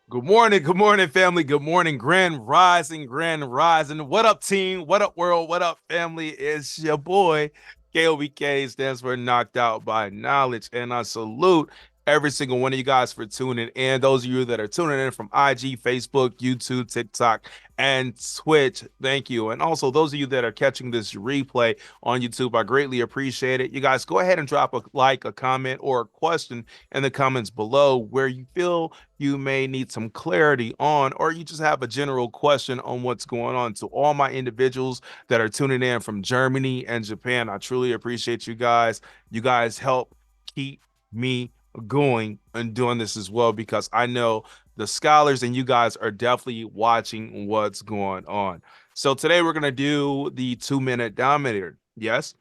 Good morning, family. Good morning, grand rising, grand rising. What up, team? What up, world? What up, family? It's your boy. KOBK stands for Knocked Out by Knowledge. And I salute every single one of you guys for tuning in. Those of you that are tuning in from IG, Facebook, YouTube, TikTok, and Twitch, thank you. And also those of you that are catching this replay on YouTube, I greatly appreciate it. You guys go ahead and drop a like, a comment, or a question in the comments below where you feel you may need some clarity on, or you just have a general question on what's going on. To all my individuals that are tuning in from Germany and Japan, I truly appreciate you guys. You guys help keep me going and doing this as well, because I know the scholars and you guys are definitely watching what's going on. So today we're going to do the 2 minute dominator. Yes,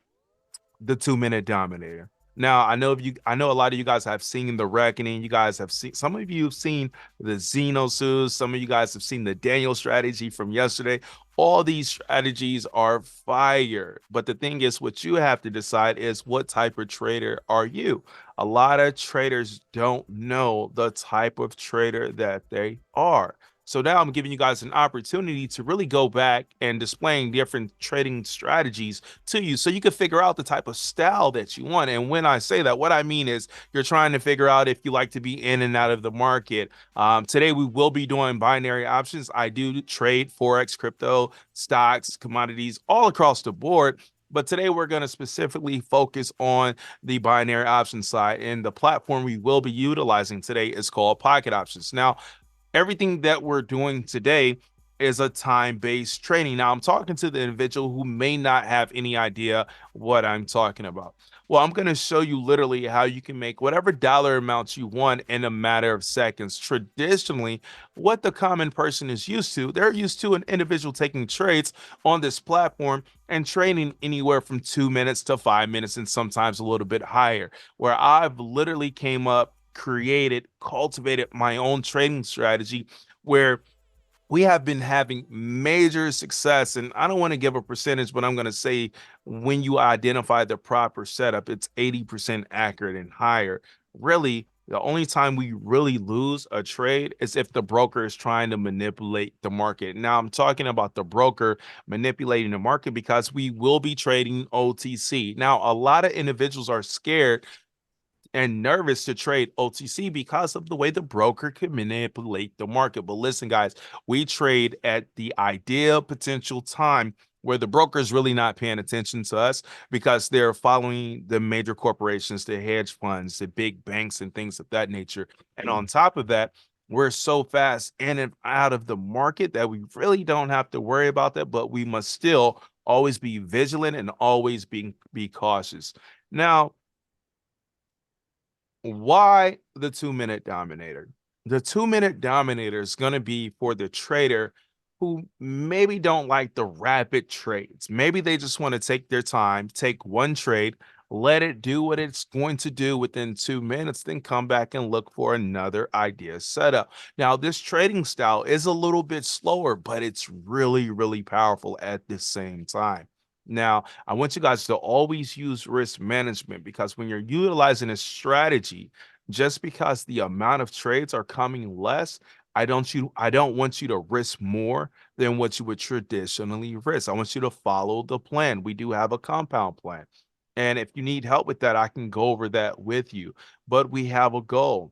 the 2 minute dominator. Now, I know a lot of you guys have seen the reckoning. You guys have seen, some of you have seen the Xenosus, some of you guys have seen the Daniel strategy from yesterday. All these strategies are fire. But the thing is, what you have to decide is, what type of trader are you? A lot of traders don't know the type of trader that they are. So now I'm giving you guys an opportunity to really go back and displaying different trading strategies to you so you can figure out the type of style that you want. And when I say that, what I mean is you're trying to figure out if you like to be in and out of the market. Today, we will be doing binary options. I do trade Forex, crypto, stocks, commodities, all across the board. But today we're going to specifically focus on the binary option side. And the platform we will be utilizing today is called Pocket Options. Now, everything that we're doing today is a time-based training. Now, I'm talking to the individual who may not have any idea what I'm talking about. Well, I'm going to show you literally how you can make whatever dollar amounts you want in a matter of seconds. Traditionally, what the common person is used to, they're used to an individual taking trades on this platform and trading anywhere from 2 minutes to 5 minutes, and sometimes a little bit higher. Where I've literally came up, created, cultivated my own trading strategy where we have been having major success. And I don't want to give a percentage, but I'm going to say when you identify the proper setup, it's 80% accurate and higher. Really, the only time we really lose a trade is if the broker is trying to manipulate the market. Now, I'm talking about the broker manipulating the market because we will be trading OTC. Now, a lot of individuals are scared and nervous to trade OTC because of the way the broker could manipulate the market. But listen, guys, we trade at the ideal potential time where the broker is really not paying attention to us because they're following the major corporations, the hedge funds, the big banks, and things of that nature. And on top of that, we're so fast in and out of the market that we really don't have to worry about that, but we must still always be vigilant and always be cautious. Now, why the 2 minute dominator? The 2 minute dominator is going to be for the trader who maybe don't like the rapid trades. Maybe they just want to take their time, take one trade, let it do what it's going to do within 2 minutes, then come back and look for another idea setup. Now, this trading style is a little bit slower, but it's really, really powerful at the same time. Now, I want you guys to always use risk management, because when you're utilizing a strategy, just because the amount of trades are coming less, I don't want you to risk more than what you would traditionally risk. I want you to follow the plan. We do have a compound plan. And if you need help with that, I can go over that with you. But we have a goal.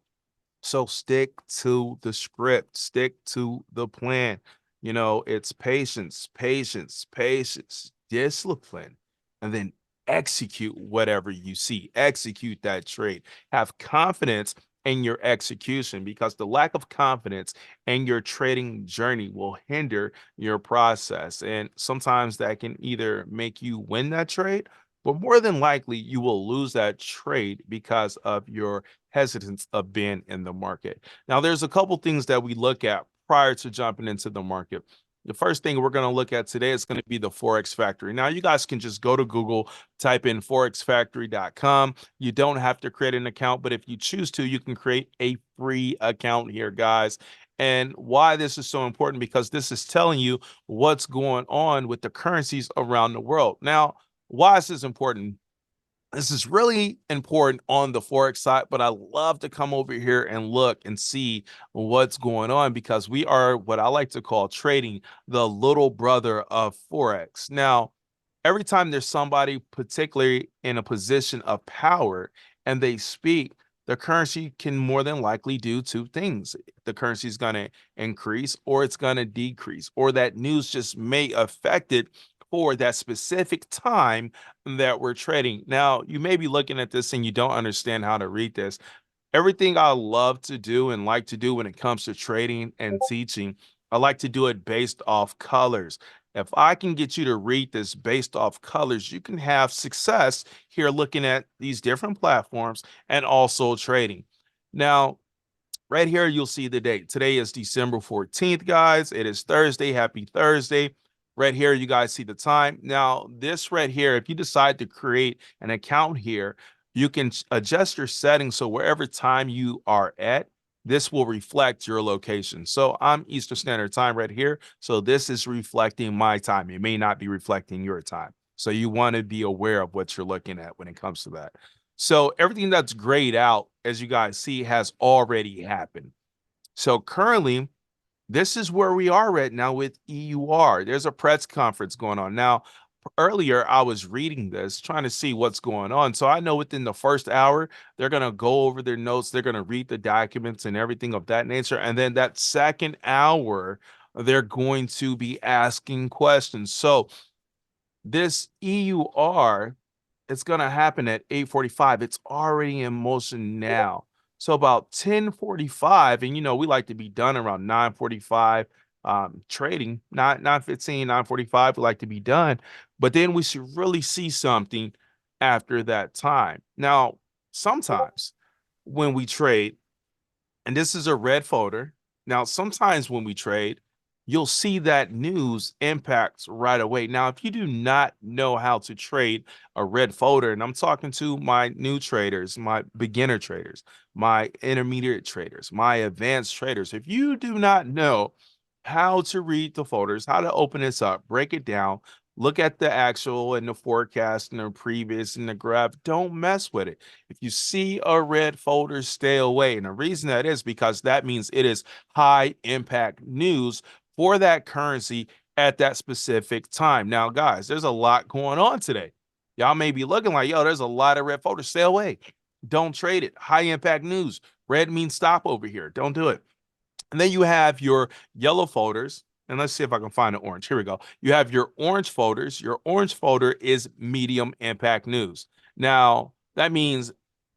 So stick to the script, stick to the plan. You know, it's patience, patience, patience, discipline, and then execute whatever you see. Execute that trade. Have confidence in your execution, because the lack of confidence in your trading journey will hinder your process. And sometimes that can either make you win that trade, but more than likely you will lose that trade because of your hesitance of being in the market. Now, there's a couple things that we look at prior to jumping into the market. The first thing we're going to look at today is going to be the Forex Factory. Now, you guys can just go to Google, type in forexfactory.com. You don't have to create an account, but if you choose to, you can create a free account here, guys. And why this is so important, because this is telling you what's going on with the currencies around the world. Now, why is this important? This is really important on the Forex side, but I love to come over here and look and see what's going on because we are what I like to call trading the little brother of Forex. Now, every time there's somebody particularly in a position of power and they speak, the currency can more than likely do two things. The currency is going to increase or it's going to decrease, or that news just may affect it for that specific time that we're trading. Now, you may be looking at this and you don't understand how to read this. Everything I love to do and like to do when it comes to trading and teaching, I like to do it based off colors. If I can get you to read this based off colors, you can have success here looking at these different platforms and also trading. Now, right here, you'll see the date. Today is December 14th, guys. It is Thursday. Happy Thursday. Right here, you guys see the time. Now, this right here, if you decide to create an account here, you can adjust your settings so wherever time you are at, this will reflect your location. So I'm Eastern Standard Time right here. So this is reflecting my time. It may not be reflecting your time. So you want to be aware of what you're looking at when it comes to that. So everything that's grayed out, as you guys see, has already happened. So currently, this is where we are right now with EUR. There's a press conference going on. Now, earlier I was reading this, trying to see what's going on. So I know within the first hour, they're going to go over their notes, they're going to read the documents and everything of that nature. And then that second hour, they're going to be asking questions. So this EUR, it's going to happen at 8:45. It's already in motion now. So about 10:45, and we like to be done around 9:45 trading, not 9:15, 9:45, we like to be done. But then we should really see something after that time. Now, sometimes when we trade, and this is a red folder. Now, sometimes when we trade, you'll see that news impacts right away. Now, if you do not know how to trade a red folder, and I'm talking to my new traders, my beginner traders, my intermediate traders, my advanced traders, if you do not know how to read the folders, how to open this up, break it down, look at the actual and the forecast and the previous and the graph, don't mess with it. If you see a red folder, stay away. And the reason that is because that means it is high impact news for that currency at that specific time. Now, guys, there's a lot going on today. Y'all may be looking like, yo, there's a lot of red folders. Stay away. Don't trade it. High impact news. Red means stop over here. Don't do it. And then you have your yellow folders. And let's see if I can find an orange. Here we go. You have your orange folders. Your orange folder is medium impact news. Now, that means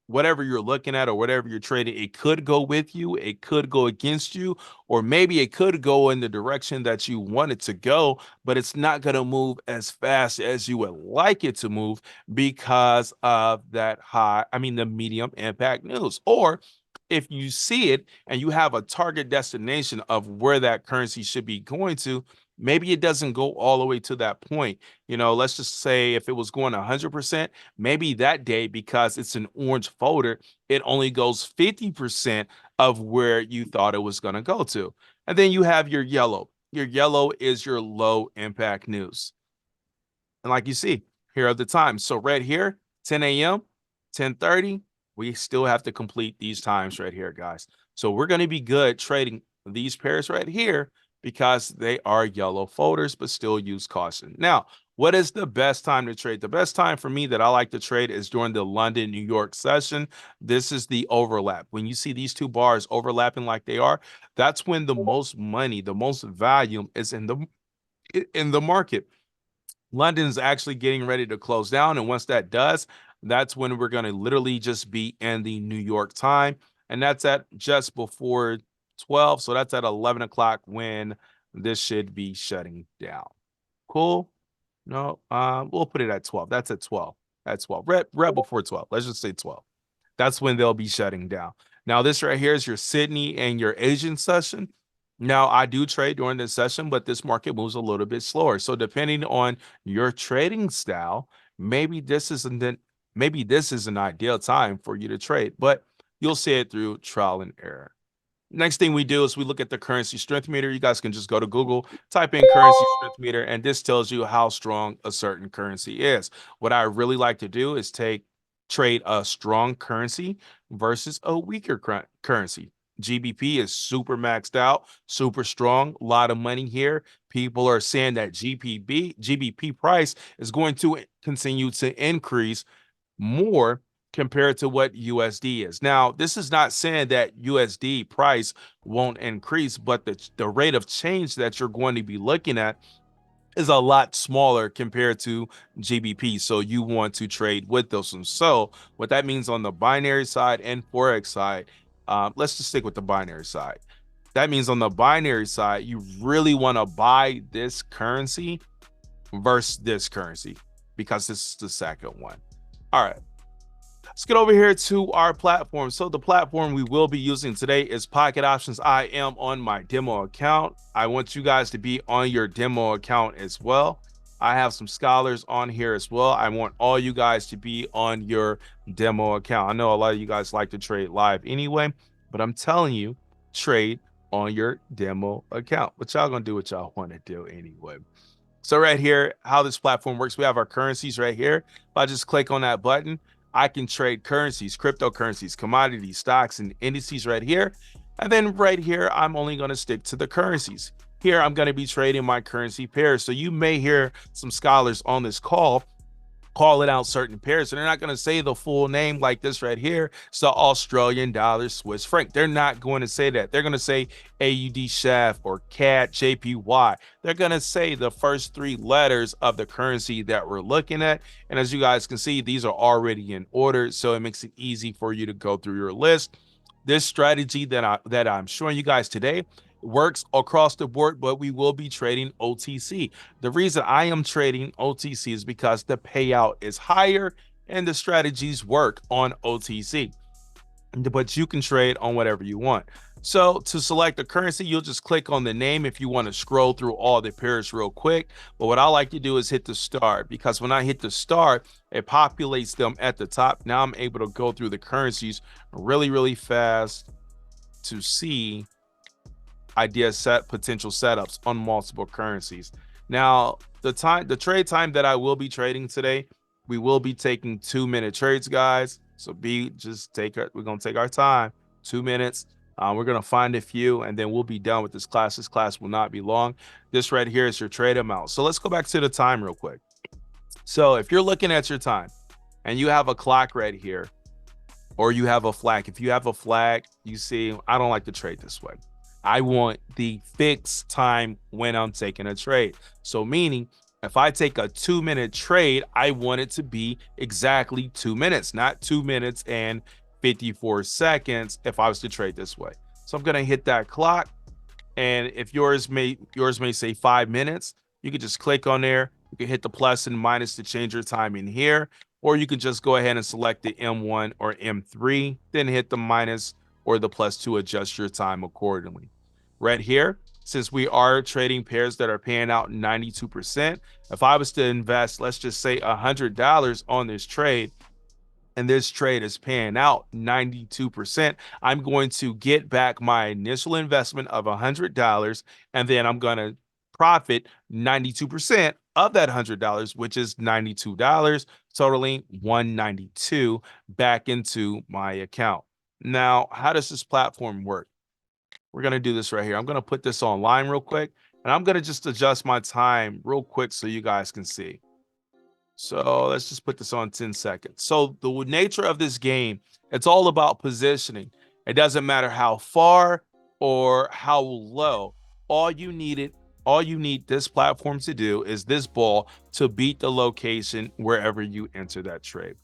whatever you're looking at or whatever you're trading, it could go with you, it could go against you, or maybe it could go in the direction that you want it to go, but it's not going to move as fast as you would like it to move because of that the medium impact news. Or if you see it and you have a target destination of where that currency should be going to, maybe it doesn't go all the way to that point. Let's just say if it was going 100%, maybe that day, because it's an orange folder, it only goes 50% of where you thought it was going to go to. And then you have your yellow. Your yellow is your low impact news. And like you see, here are the times. So right here, 10 a.m., 10:30, we still have to complete these times right here, guys. So we're going to be good trading these pairs right here because they are yellow folders, but still use caution. Now, what is the best time to trade? The best time for me that I like to trade is during the London, New York session. This is the overlap. When you see these two bars overlapping like they are, that's when the most money, the most volume is in the market. London's actually getting ready to close down. And once that does, that's when we're going to literally just be in the New York time. And that's at just before 12. So that's at 11 o'clock when this should be shutting down. Cool. No, we'll put it at 12. That's at 12. At 12. Red before 12. Let's just say 12. That's when they'll be shutting down. Now, this right here is your Sydney and your Asian session. Now, I do trade during this session, but this market moves a little bit slower. So depending on your trading style, maybe this is an ideal time for you to trade, but you'll see it through trial and error. Next thing we do is we look at the currency strength meter. You guys can just go to Google, type in currency strength meter, and this tells you how strong a certain currency is. What I really like to do is take trade a strong currency versus a weaker currency. GBP is super maxed out, super strong, a lot of money here. People are saying that GBP price is going to continue to increase more compared to what USD is. Now, this is not saying that USD price won't increase, but the rate of change that you're going to be looking at is a lot smaller compared to GBP. So you want to trade with those. And so what that means on the binary side and Forex side, let's just stick with the binary side. That means on the binary side, you really want to buy this currency versus this currency because this is the second one. All right. Let's get over here to our platform. So the platform we will be using today is Pocket Options. I am on my demo account. I want you guys to be on your demo account as well. I have some scholars on here as well. I want all you guys to be on your demo account. I know a lot of you guys like to trade live anyway, but I'm telling you, trade on your demo account. What y'all gonna do what y'all want to do anyway. So right here, how this platform works, we have our currencies right here. If I just click on that button, I can trade currencies, cryptocurrencies, commodities, stocks, and indices right here. And then right here, I'm only going to stick to the currencies. Here, I'm going to be trading my currency pairs. So you may hear some scholars on this call calling out certain pairs. So they're not going to say the full name like this right here. So Australian dollar, Swiss franc. They're not going to say that. They're going to say AUD SHAF or CAD JPY. They're going to say the first three letters of the currency that we're looking at. And as you guys can see, these are already in order. So it makes it easy for you to go through your list. This strategy that I'm showing you guys today works across the board, but we will be trading OTC. The reason I am trading OTC is because the payout is higher and the strategies work on OTC, but you can trade on whatever you want. So to select the currency, you'll just click on the name if you want to scroll through all the pairs real quick. But what I like to do is hit the start, because when I hit the start, it populates them at the top. Now I'm able to go through the currencies really, really fast to see potential setups on multiple currencies. Now, the trade time that I will be trading today, we will be taking 2-minute trades, guys. So we're gonna take our time, 2 minutes. We're gonna find a few, and then we'll be done with this class. This class will not be long. This right here is your trade amount. So let's go back to the time real quick. So if you're looking at your time and you have a clock right here, or you have a flag, if you have a flag, you see, I don't like to trade this way. I want the fixed time when I'm taking a trade. So meaning if I take a 2-minute trade, I want it to be exactly 2 minutes, not 2 minutes and 54 seconds if I was to trade this way. So I'm going to hit that clock. And if yours may say 5 minutes, you can just click on there. You can hit the plus and minus to change your time in here, or you can just go ahead and select the M1 or M3, then hit the minus or the plus to adjust your time accordingly. Right here, since we are trading pairs that are paying out 92%, if I was to invest, let's just say $100 on this trade, and this trade is paying out 92%, I'm going to get back my initial investment of $100, and then I'm going to profit 92% of that $100, which is $92, totaling $192 back into my account. Now, how does this platform work? We're going to do this right here. I'm going to put this online real quick, and I'm going to just adjust my time real quick so you guys can see. So let's just put this on 10 seconds. So the nature of this game, it's all about positioning. It doesn't matter how far or how low. All you need this platform to do is this ball to beat the location wherever you enter that trade.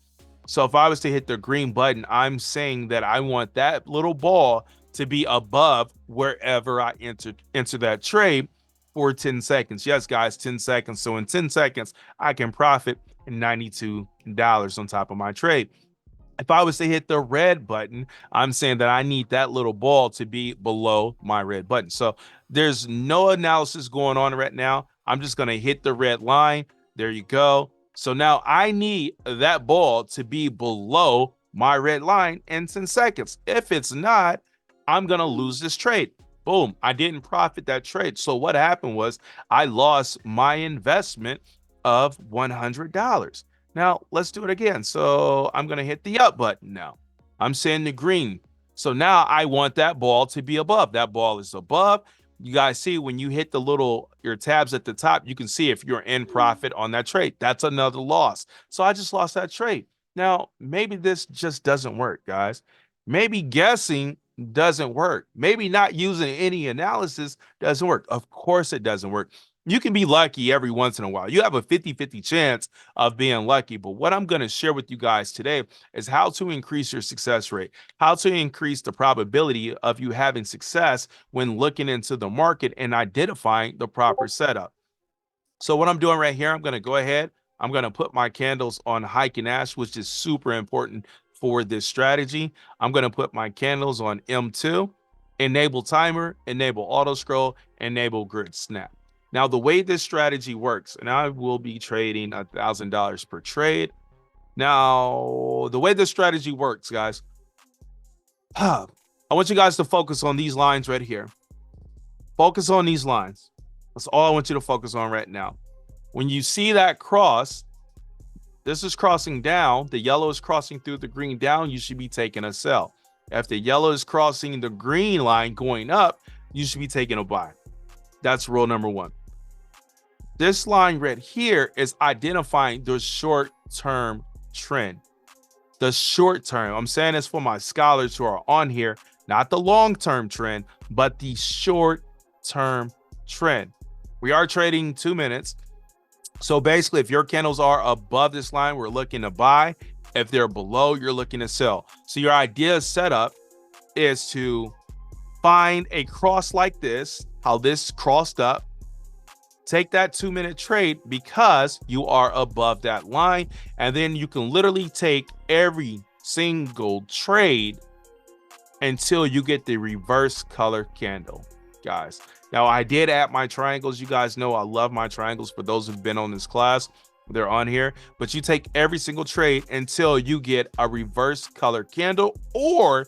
So if I was to hit the green button, I'm saying that I want that little ball to be above wherever I enter that trade for 10 seconds. Yes, guys, 10 seconds. So in 10 seconds, I can profit $92 on top of my trade. If I was to hit the red button, I'm saying that I need that little ball to be below my red button. So there's no analysis going on right now. I'm just going to hit the red line. There you go. So now I need that ball to be below my red line in 10 seconds. If it's not, I'm going to lose this trade. Boom, I didn't profit that trade. So what happened was I lost my investment of $100. Now let's do it again. So I'm going to hit the up button now. I'm saying the green. So now I want that ball to be above. That ball is above. You guys see when you hit the your tabs at the top, you can see if you're in profit on that trade. That's another loss. So I just lost that trade. Now, maybe this just doesn't work, guys. Maybe guessing doesn't work. Maybe not using any analysis doesn't work. Of course it doesn't work. You can be lucky every once in a while. You have a 50-50 chance of being lucky. But what I'm going to share with you guys today is how to increase your success rate, how to increase the probability of you having success when looking into the market and identifying the proper setup. So what I'm doing right here, I'm going to go ahead. I'm going to put my candles on hike and ash, which is super important for this strategy. I'm going to put my candles on M2, enable timer, enable auto scroll, enable grid snap. Now, the way this strategy works, and I will be trading $1,000 per trade. Now, the way this strategy works, guys, I want you guys to focus on these lines right here. Focus on these lines. That's all I want you to focus on right now. When you see that cross, this is crossing down. The yellow is crossing through the green down. You should be taking a sell. If the yellow is crossing the green line going up, you should be taking a buy. That's rule number one. This line right here is identifying the short-term trend. The short term. I'm saying this for my scholars who are on here, not the long-term trend, but the short-term trend. We are trading 2 minutes. So basically, if your candles are above this line, we're looking to buy. If they're below, you're looking to sell. So your idea setup is to find a cross like this, how this crossed up. Take that 2-minute trade because you are above that line. And then you can literally take every single trade until you get the reverse color candle, guys. Now, I did add my triangles. You guys know I love my triangles. For those who've been on this class, they're on here. But you take every single trade until you get a reverse color candle, or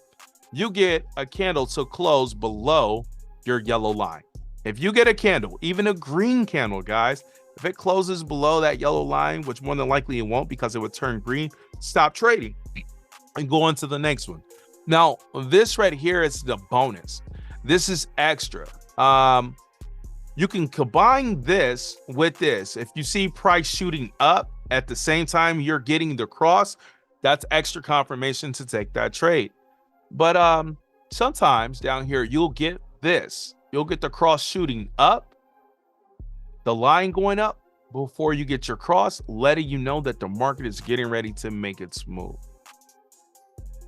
you get a candle to close below your yellow line. If you get a candle, even a green candle, guys, if it closes below that yellow line, which more than likely it won't because it would turn green, stop trading and go on to the next one. Now, this right here is the bonus. This is extra. You can combine this with this. If you see price shooting up at the same time you're getting the cross, that's extra confirmation to take that trade. But sometimes down here, you'll get this. You'll get the cross shooting up, the line going up before you get your cross, letting you know that the market is getting ready to make its move.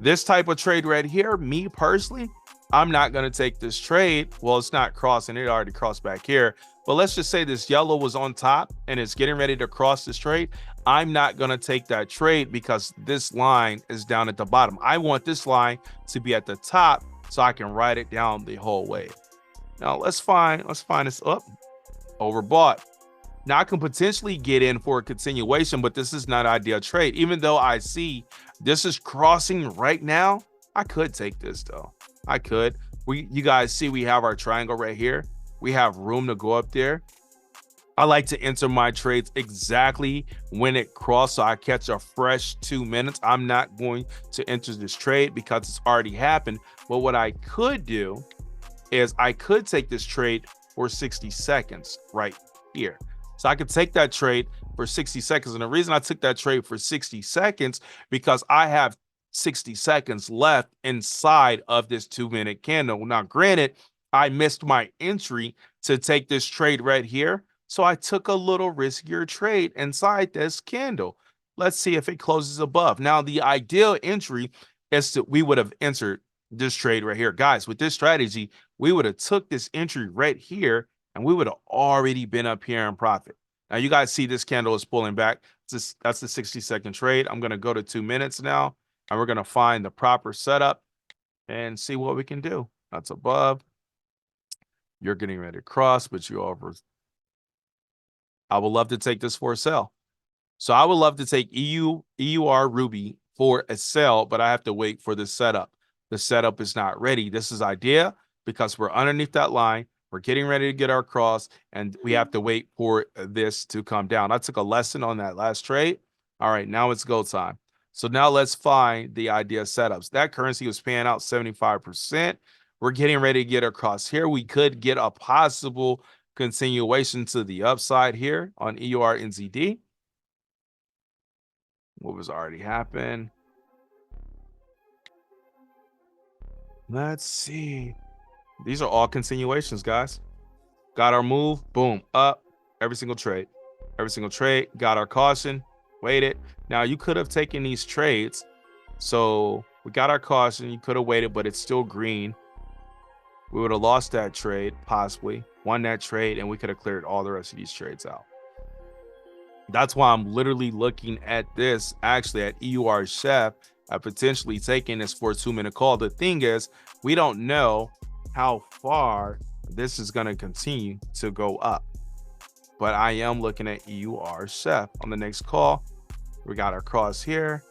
This type of trade right here, me personally, I'm not going to take this trade. Well, it's not crossing. It already crossed back here. But let's just say this yellow was on top and it's getting ready to cross this trade. I'm not going to take that trade because this line is down at the bottom. I want this line to be at the top so I can ride it down the whole way. Now let's find this up. Overbought. Now I can potentially get in for a continuation, but this is not ideal trade. Even though I see this is crossing right now, I could take this though. I could. You guys see we have our triangle right here. We have room to go up there. I like to enter my trades exactly when it crosses so I catch a fresh 2 minutes. I'm not going to enter this trade because it's already happened. But what I could do is I could take this trade for 60 seconds right here. So I could take that trade for 60 seconds. And the reason I took that trade for 60 seconds, because I have 60 seconds left inside of this 2-minute candle. Now, granted, I missed my entry to take this trade right here. So I took a little riskier trade inside this candle. Let's see if it closes above. Now, the ideal entry is that we would have entered this trade right here. Guys, with this strategy, we would have took this entry right here and we would have already been up here in profit. Now, you guys see this candle is pulling back. That's the 60-second trade. I'm going to go to 2 minutes now, and we're going to find the proper setup and see what we can do. That's above. You're getting ready to cross, but you're over. I would love to take this for a sell. So I would love to take EUR Ruby for a sell, but I have to wait for the setup. The setup is not ready. This is idea because we're underneath that line. We're getting ready to get our cross, and we have to wait for this to come down. I took a lesson on that last trade. All right, now it's go time. So now let's find the idea setups. That currency was paying out 75%. We're getting ready to get across here. We could get a possible continuation to the upside here on EUR NZD. What was already happened? Let's see. These are all continuations, guys. Got our move, boom, up, every single trade. Every single trade, got our caution, waited. Now, you could have taken these trades. So we got our caution, you could have waited, but it's still green. We would have lost that trade, possibly, won that trade, and we could have cleared all the rest of these trades out. That's why I'm literally looking at this, actually, at EUR Chef, at potentially taking this for a 2-minute call. The thing is, we don't know how far this is going to continue to go up. But I am looking at EUR Chef on the next call. We got our cross here.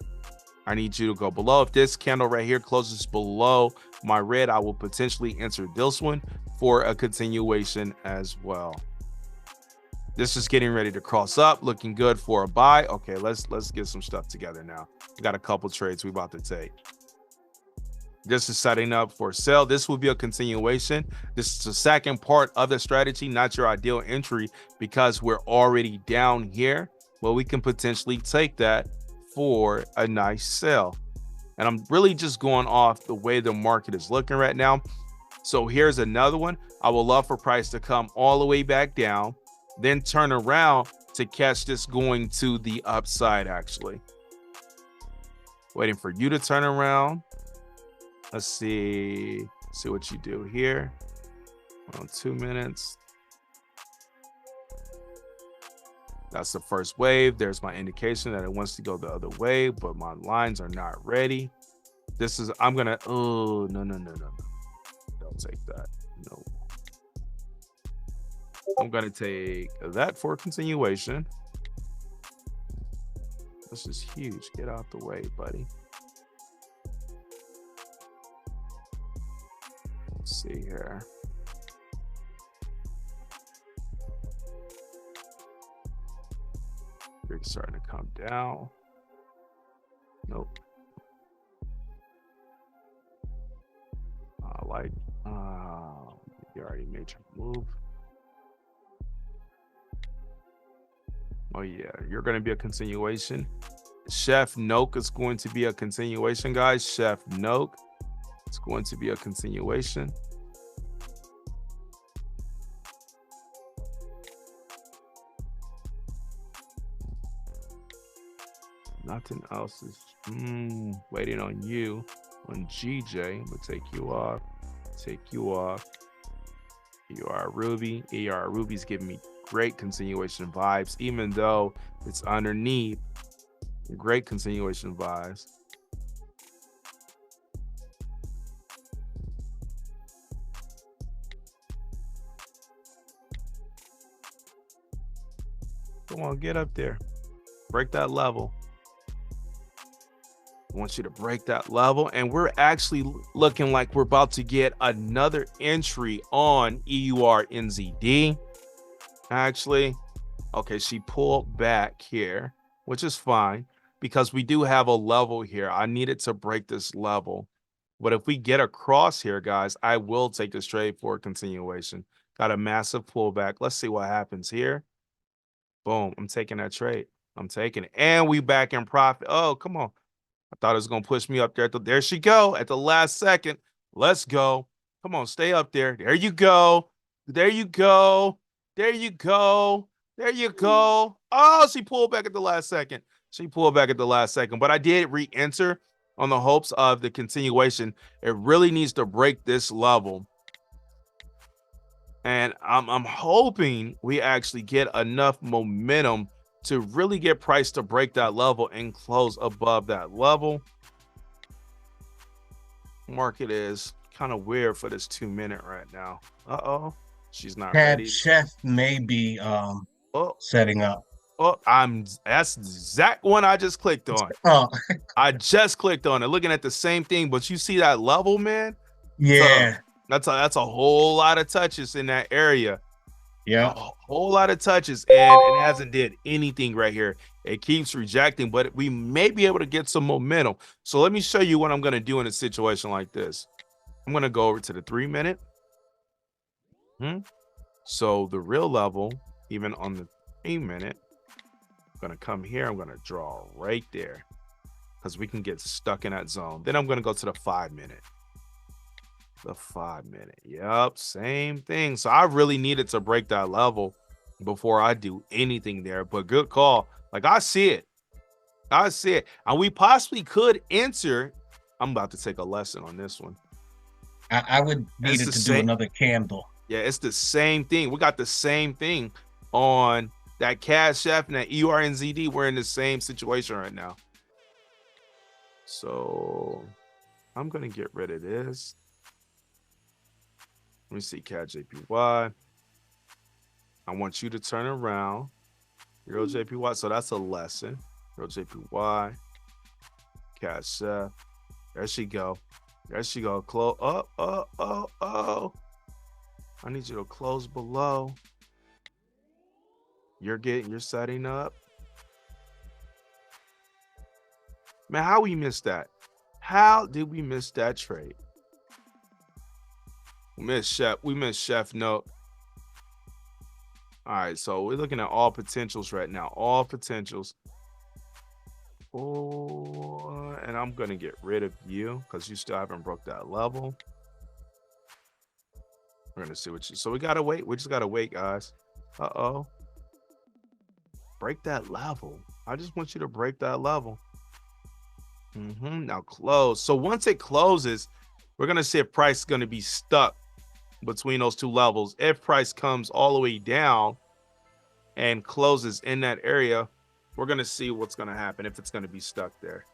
I need you to go below. If this candle right here closes below my red, I will potentially enter this one for a continuation as well. This is getting ready to cross up, looking good for a buy. Okay, let's get some stuff together now. We got a couple trades we about to take. This is setting up for sale. This will be a continuation. This is the second part of the strategy, not your ideal entry, because we're already down here. Well, we can potentially take that for a nice sell. And I'm really just going off the way the market is looking right now. So here's another one. I would love for price to come all the way back down, then turn around to catch this going to the upside, actually. Waiting for you to turn around. Let's see what you do here. 2 minutes. That's the first wave. There's my indication that it wants to go the other way, but my lines are not ready. This is, I'm gonna, oh, no. Don't take that, no. I'm gonna take that for continuation. This is huge, get out the way, buddy. Let's see here. We're starting to come down. Nope. You already made your move. Oh yeah, you're going to be a continuation. Chef Noke is going to be a continuation, guys. Chef Noke. It's going to be a continuation. Nothing else is waiting on you. On GJ, we'll take you off. Take you off. ER Ruby. ER Ruby's giving me great continuation vibes, even though it's underneath. Great continuation vibes. Come on, get up there. Break that level. I want you to break that level. And we're actually looking like we're about to get another entry on EUR NZD. Actually, okay, she pulled back here, which is fine because we do have a level here. I needed to break this level. But if we get across here, guys, I will take this trade for a continuation. Got a massive pullback. Let's see what happens here. Boom, I'm taking that trade. I'm taking it. And we back in profit. Oh, come on. I thought it was going to push me up there. There she go at the last second. Let's go. Come on, stay up there. There you go. There you go. There you go. There you go. Oh, she pulled back at the last second. She pulled back at the last second. But I did re-enter on the hopes of the continuation. It really needs to break this level. And I'm hoping we actually get enough momentum to really get price to break that level and close above that level. Market is kind of weird for this 2 minute right now. She's not ready. Chef may be setting up. That's the exact one I just clicked on. I just clicked on it, looking at the same thing, but you see that level, man? Yeah. So that's a whole lot of touches in that area. Yeah. A whole lot of touches, and it hasn't did anything right here. It keeps rejecting, but we may be able to get some momentum. So let me show you what I'm going to do in a situation like this. I'm going to go over to the 3-minute. So the real level, even on the 3-minute, I'm going to come here. I'm going to draw right there because we can get stuck in that zone. Then I'm going to go to the 5-minute. The 5-minute. Yep, same thing. So I really needed to break that level before I do anything there. But good call. Like, I see it. I see it. And we possibly could enter. I'm about to take a lesson on this one. I would need it to do another candle. Yeah, it's the same thing. We got the same thing on that Cash App and that EURNZD. We're in the same situation right now. So I'm going to get rid of this. Let me see, CAD JPY. I want you to turn around. Euro JPY. So that's a lesson. Euro JPY. Cash App. There she go. There she go. Close. Oh. I need you to close below. You're setting up. Man, how we missed that? How did we miss that trade? We missed Chef Note. All right, so we're looking at all potentials right now. All potentials. Oh, and I'm gonna get rid of you because you still haven't broke that level. We're gonna see what you. So we gotta wait. We just gotta wait, guys. Uh-oh. Break that level. I just want you to break that level. Now close. So once it closes, we're gonna see if price is gonna be stuck between those two levels. If price comes all the way down and closes in that area, we're gonna see what's gonna happen, if it's gonna be stuck there.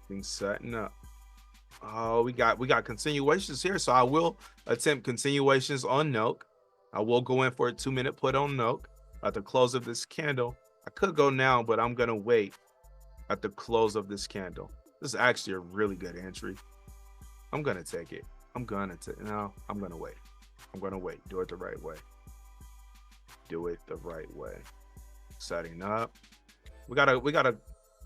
Things setting up. Oh, we got continuations here, so I will attempt continuations on NOK. I will go in for a 2-minute put on NOK at the close of this candle. I could go now, but I'm gonna wait at the close of this candle. This is actually a really good entry. I'm gonna take it. I'm gonna wait. I'm gonna wait. Do it the right way. Do it the right way. Setting up. We gotta.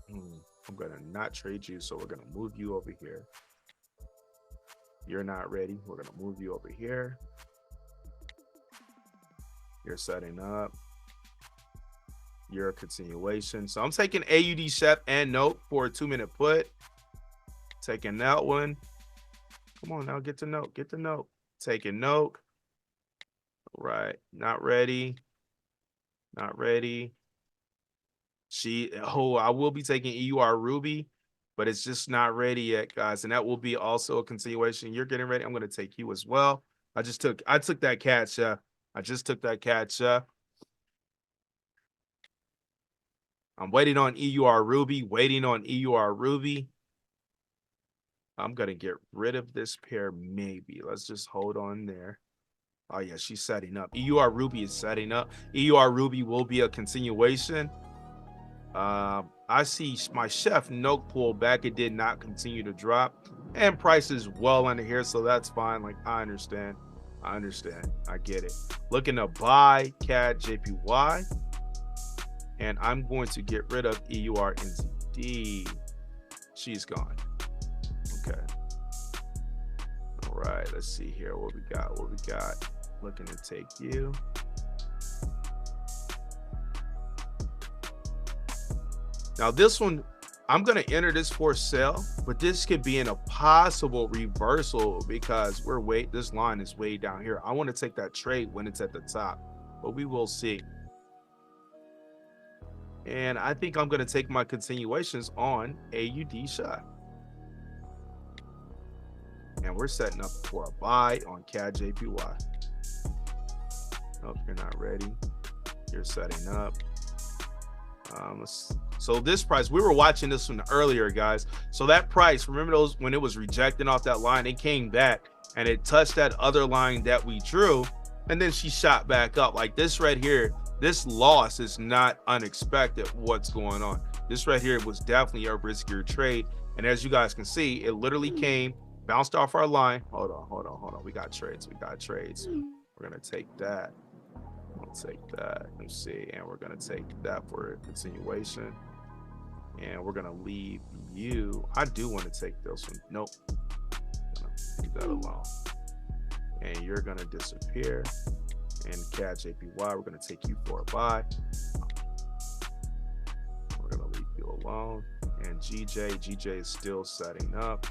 I'm gonna not trade you, so we're gonna move you over here. You're not ready. We're gonna move you over here. You're setting up. You're a continuation. So I'm taking AUD Chef and Note for a 2-minute put. Taking that one. Come on now, get to Note. Get to Note. Taking Note. All right. Not ready. Not ready. I will be taking EUR Ruby, but it's just not ready yet, guys. And that will be also a continuation. You're getting ready. I'm going to take you as well. I took that CAD Chef. I just took that CAD Chef. I'm waiting on EUR Ruby, waiting on EUR Ruby. I'm going to get rid of this pair, maybe. Let's just hold on there. Oh, yeah, she's setting up. EUR Ruby is setting up. EUR Ruby will be a continuation. I see my Chef Note pull back. It did not continue to drop. And price is well under here, so that's fine. Like, I understand. I get it. Looking to buy CAD JPY. And I'm going to get rid of EURNZD. She's gone. Okay. All right, let's see here what we got. Looking to take you. Now this one, I'm going to enter this for sale, but this could be in a possible reversal because this line is way down here. I want to take that trade when it's at the top, but we will see. And I think I'm going to take my continuations on AUD shot. And we're setting up for a buy on CAD JPY. Nope, you're not ready. You're setting up. So this price, we were watching this one earlier, guys. So that price, remember those when it was rejecting off that line, it came back and it touched that other line that we drew, and then she shot back up. Like this right here this loss is not unexpected. What's going on? This right here was definitely a riskier trade. And as you guys can see, it literally came, bounced off our line. Hold on. We got trades. We're going to take that. We'll take that. Let's see. And we're going to take that for a continuation. And we're going to leave you. I do want to take this one. Nope. Leave that alone. And you're going to disappear. And CAD JPY, we're going to take you for a buy. We're going to leave you alone. And GJ is still setting up.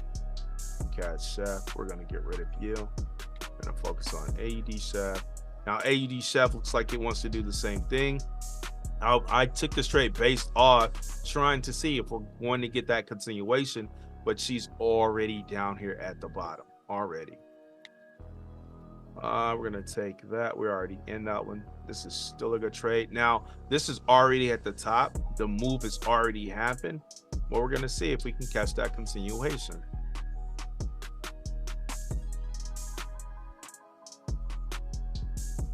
CAD Chef, we're going to get rid of you. We're going to focus on AUD Chef. Now, AUD Chef looks like it wants to do the same thing. I took this trade based off trying to see if we're going to get that continuation, but she's already down here at the bottom already. We're going to take that. We're already in that one. This is still a good trade. Now, this is already at the top. The move has already happened. But we're going to see if we can catch that continuation.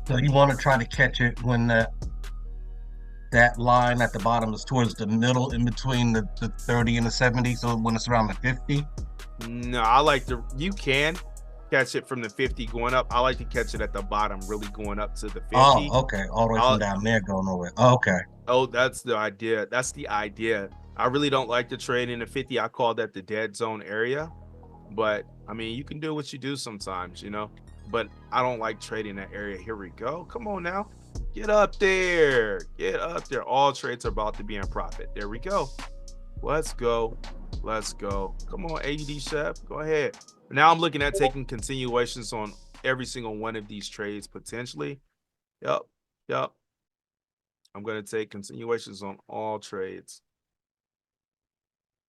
So you want to try to catch it when that line at the bottom is towards the middle, in between the 30 and the 70. So when it's around the 50. No, I like to. You can catch it from the 50 going up. I like to catch it at the bottom, really going up to the 50. Oh, okay. All the way from down there going nowhere. Oh, okay. Oh, that's the idea. That's the idea. I really don't like to trade in the 50. I call that the dead zone area. But I mean, you can do what you do sometimes, you know. But I don't like trading that area. Here we go. Come on now. Get up there. Get up there. All trades are about to be in profit. There we go. Let's go. Let's go. Come on, AUD Chef. Go ahead. Now I'm looking at taking continuations on every single one of these trades potentially. Yep. I'm going to take continuations on all trades.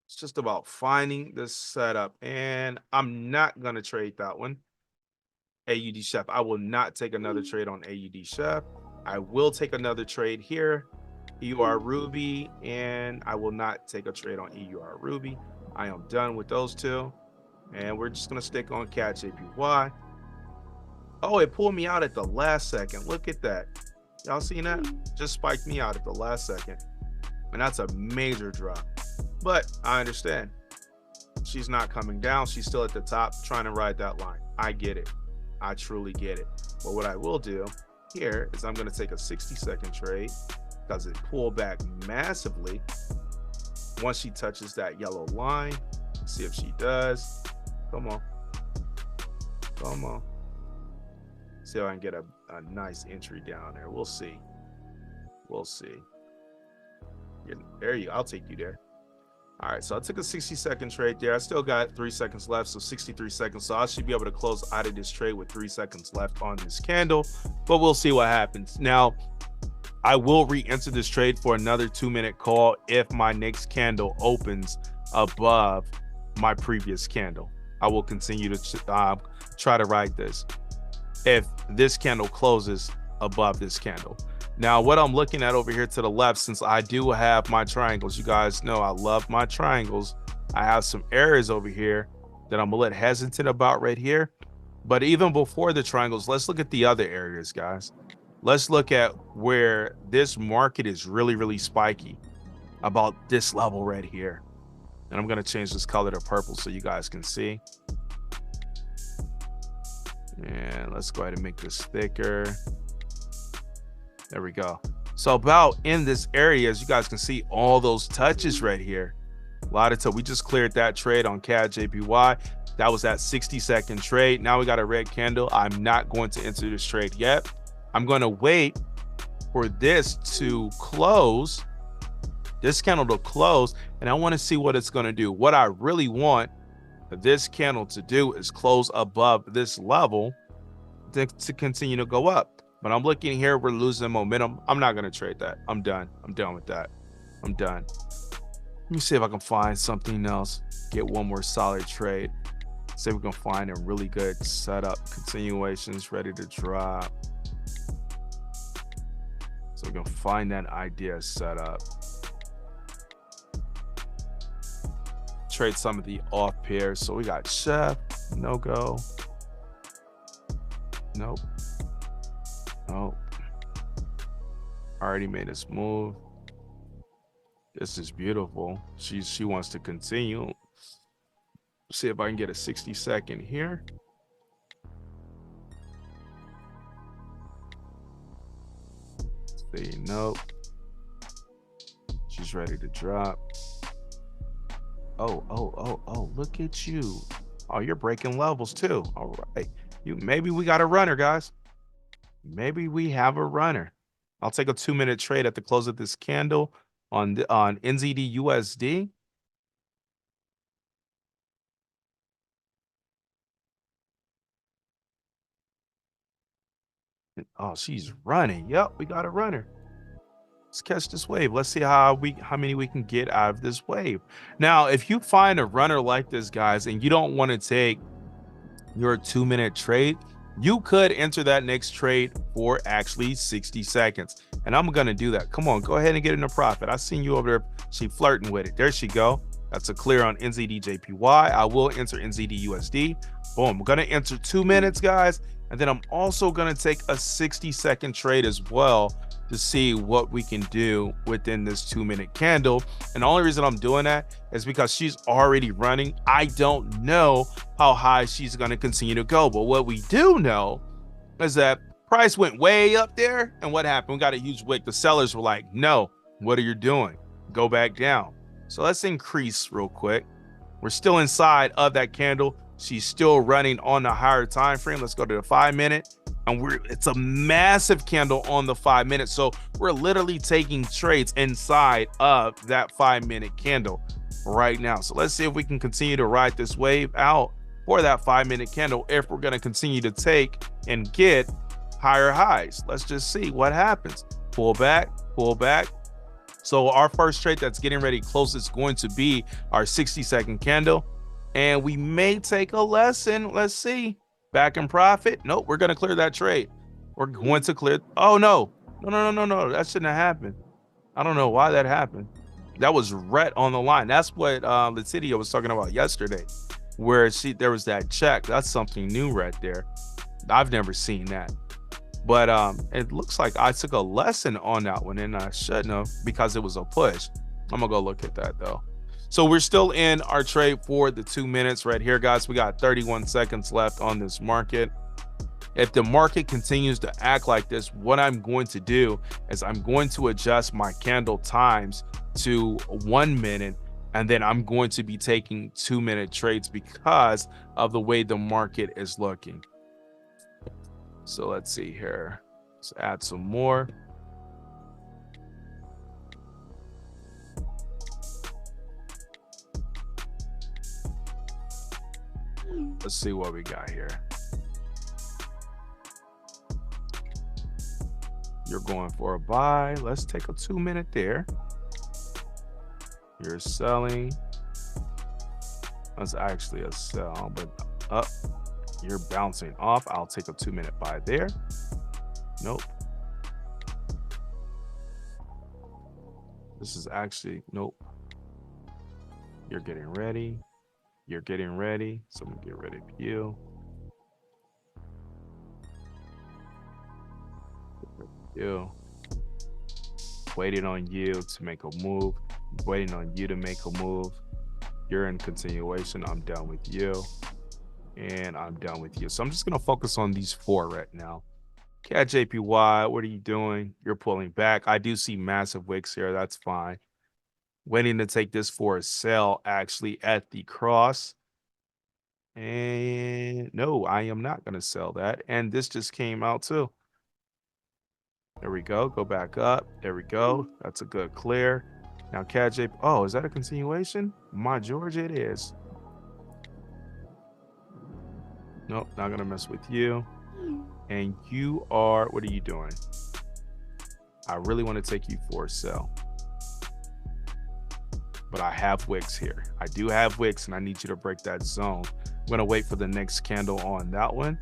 It's just about finding this setup. And I'm not going to trade that one. AUD Chef. I will not take another trade on AUD Chef. I will take another trade here. EUR Ruby. And I will not take a trade on EUR Ruby. I am done with those two. And we're just going to stick on CAD JPY. Oh, it pulled me out at the last second. Look at that. Y'all seen that? Just spiked me out at the last second. And that's a major drop. But I understand. She's not coming down. She's still at the top trying to ride that line. I get it. I truly get it. But what I will do here is I'm going to take a 60-second trade because it pulled back massively. Once she touches that yellow line, see if she does. Come on. Come on. See if I can get a nice entry down there. We'll see. We'll see. There you go. I'll take you there. All right, so I took a 60-second trade there. I still got 3 seconds left, so 63 seconds. So I should be able to close out of this trade with 3 seconds left on this candle, but we'll see what happens. Now, I will re-enter this trade for another 2-minute call if my next candle opens above my previous candle. I will continue to try to ride this if this candle closes above this candle. Now, what I'm looking at over here to the left, since I do have my triangles, you guys know I love my triangles. I have some areas over here that I'm a little hesitant about right here. But even before the triangles, let's look at the other areas, guys. Let's look at where this market is really, really spiky, about this level right here. And I'm going to change this color to purple so you guys can see. And let's go ahead and make this thicker. There we go. So about in this area, as you guys can see, all those touches right here. A lot of we just cleared that trade on CAD JPY. That was that 60-second trade. Now we got a red candle. I'm not going to enter this trade yet. I'm going to wait for this to close, this candle to close, and I want to see what it's going to do. What I really want this candle to do is close above this level to continue to go up. But I'm looking here, we're losing momentum. I'm not going to trade that. I'm done. I'm done with that. I'm done. Let me see if I can find something else. Get one more solid trade. See if we can find a really good setup. Continuations ready to drop. So we can find that idea set up. Trade some of the off pairs. So we got Chef, no go. Nope. Nope. Already made this move. This is beautiful. She wants to continue. See if I can get a 60-second here. Say nope. She's ready to drop. Oh, look at you. Oh, you're breaking levels too. All right. Maybe we got a runner, guys. Maybe we have a runner. I'll take a 2-minute trade at the close of this candle on NZD USD. Oh, she's running. Yep, we got a runner. Let's catch this wave. Let's see how many we can get out of this wave. Now, if you find a runner like this, guys, and you don't want to take your 2-minute trade, you could enter that next trade for actually 60 seconds. And I'm going to do that. Come on, go ahead and get in a profit. I seen you over there. She flirting with it. There she go. That's a clear on NZD JPY. I will enter NZD USD. Boom. I'm going to enter 2 minutes, guys. And then I'm also going to take a 60-second trade as well to see what we can do within this 2-minute candle. And the only reason I'm doing that is because she's already running. I don't know how high she's going to continue to go. But what we do know is that price went way up there. And what happened? We got a huge wick. The sellers were like, no, what are you doing? Go back down. So let's increase real quick. We're still inside of that candle. She's still running on the higher time frame. Let's go to the 5-minute. And it's a massive candle on the 5-minute. So we're literally taking trades inside of that 5-minute candle right now. So let's see if we can continue to ride this wave out for that 5-minute candle if we're going to continue to take and get higher highs. Let's just see what happens. Pull back, pull back. So our first trade that's getting ready close is going to be our 60-second candle. And we may take a lesson. Let's see. Back in profit. Nope, we're going to clear that trade. We're going to clear. Oh, no. No. That shouldn't have happened. I don't know why that happened. That was red on the line. That's what Letitia was talking about yesterday, where there was that check. That's something new right there. I've never seen that. But it looks like I took a lesson on that one, and I shouldn't have because it was a push. I'm going to go look at that, though. So we're still in our trade for the 2 minutes right here, guys. We got 31 seconds left on this market. If the market continues to act like this, what I'm going to do is I'm going to adjust my candle times to 1 minute, and then I'm going to be taking 2-minute trades because of the way the market is looking. So let's see here. Let's add some more. Let's see what we got here. You're going for a buy. Let's take a 2-minute there. You're selling. That's actually a sell, but up. You're bouncing off. I'll take a 2-minute buy there. Nope. This is actually, nope. You're getting ready. You're getting ready. So I'm gonna get rid of you. You. Waiting on you to make a move. Waiting on you to make a move. You're in continuation. I'm done with you. And I'm done with you. So I'm just gonna focus on these 4 right now. Cat JPY, what are you doing? You're pulling back. I do see massive wicks here. That's fine. Waiting to take this for a sell actually at the cross. And no, I am not going to sell that. And this just came out too. There we go. Go back up. There we go. That's a good clear. Now Cat JP. Oh, is that a continuation? My George, it is. Nope, not going to mess with you. And you are, what are you doing? I really want to take you for a sell. But I have wicks here. I do have wicks, and I need you to break that zone. I'm going to wait for the next candle on that one.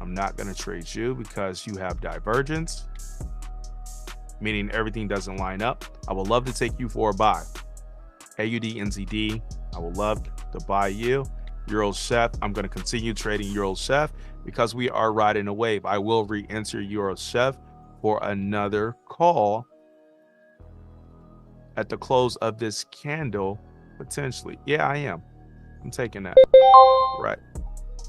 I'm not going to trade you because you have divergence, meaning everything doesn't line up. I would love to take you for a buy. AUD, NZD, I would love to buy you. Euro Chef, I'm going to continue trading Euro Chef because we are riding a wave. I will re-enter Euro Chef for another call at the close of this candle, potentially. Yeah, I am. I'm taking that. Right.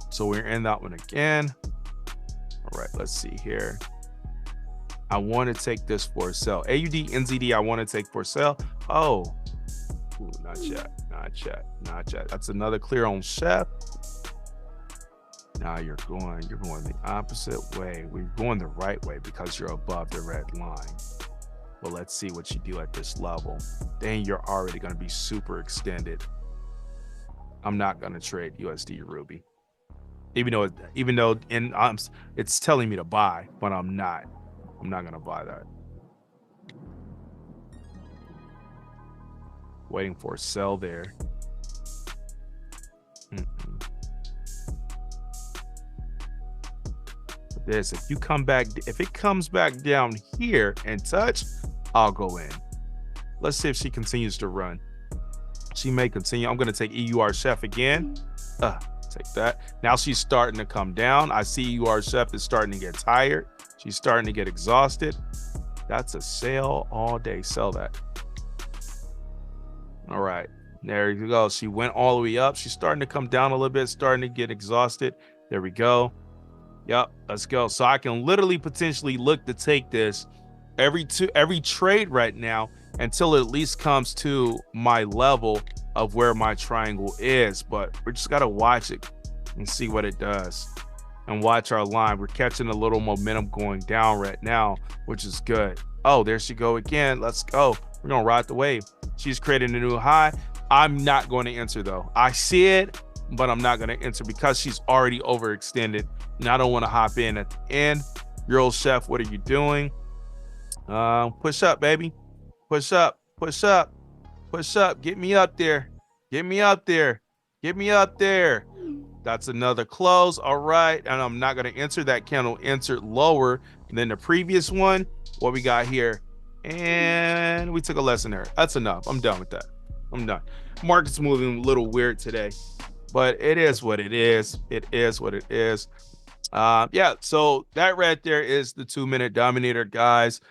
So we're in that one again. All right, let's see here. I want to take this for sale. AUD, NZD, I want to take for sale. Oh, ooh, not yet, not yet, not yet. That's another clear on Chef. Now you're going the opposite way. We're going the right way because you're above the red line. Well, let's see what you do at this level. Then you're already going to be super extended. I'm not going to trade USD Ruby, even though it's telling me to buy, but I'm not going to buy that. Waiting for a sell there. This, if it comes back down here and touch, I'll go in. Let's see if she continues to run. She may continue. I'm going to take EUR Chef again. Take that. Now she's starting to come down. I see EUR Chef is starting to get tired. She's starting to get exhausted. That's a sale all day. Sell that. All right. There you go. She went all the way up. She's starting to come down a little bit, starting to get exhausted. There we go. Yep, let's go. So I can literally potentially look to take this every trade right now until it at least comes to my level of where my triangle is. But we just got to watch it and see what it does and watch our line. We're catching a little momentum going down right now, which is good. Oh, there she go again. Let's go. We're going to ride the wave. She's creating a new high. I'm not going to enter though. I see it, but I'm not going to enter because she's already overextended. And I don't want to hop in at the end. Your old Chef, what are you doing? Push up, baby. Push up, push up, push up. Get me up there. Get me up there. Get me up there. That's another close. All right. And I'm not going to enter that candle. Entered lower than the previous one. What we got here? And we took a lesson there. That's enough. I'm done with that. I'm done. Market's moving a little weird today, but it is what it is. It is what it is. Yeah, so that right there is the 2-minute Dominator, guys.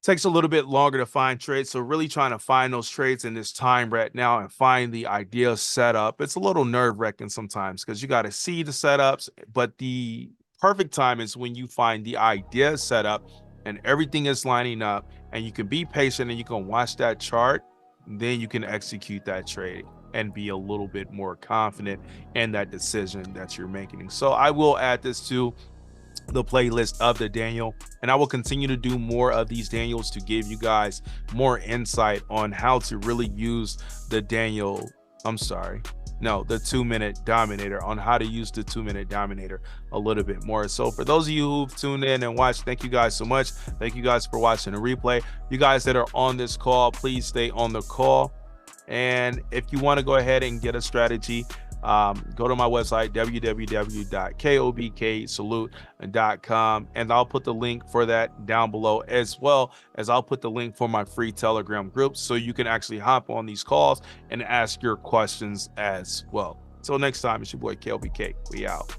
Takes a little bit longer to find trades, so really trying to find those trades in this time right now and find the ideal setup. It's a little nerve-wracking sometimes because you got to see the setups, but the perfect time is when you find the idea setup and everything is lining up and you can be patient and you can watch that chart, then you can execute that trade and be a little bit more confident in that decision that you're making. So I will add this to the playlist of the Daniel, and I will continue to do more of these Daniels to give you guys more insight on how to really use the Daniel. The 2-minute Dominator, on how to use the 2-minute Dominator a little bit more. So for those of you who've tuned in and watched, thank you guys so much. Thank you guys for watching the replay. You guys that are on this call, please stay on the call. And if you want to go ahead and get a strategy, go to my website, www.kobksalute.com, and I'll put the link for that down below, as well as I'll put the link for my free Telegram group so you can actually hop on these calls and ask your questions as well. Until next time, it's your boy KOBK. We out.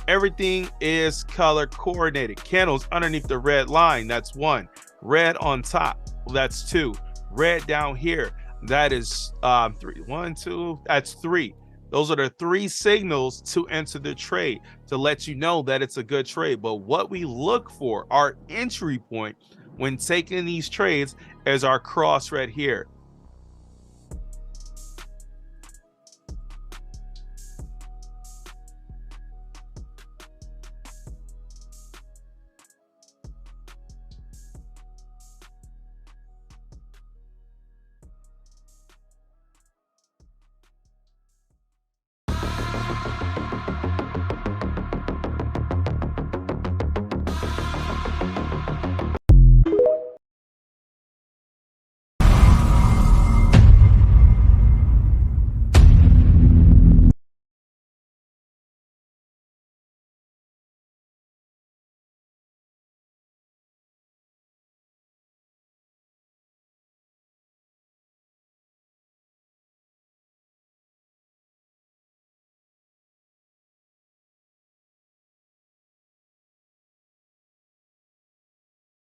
Everything is color coordinated. Candles underneath the red line, that's 1. Red on top, that's 2. Red down here, that is 3. 1, 2, that's 3. Those are the 3 signals to enter the trade to let you know that it's a good trade. But what we look for, our entry point when taking these trades, is our cross right here.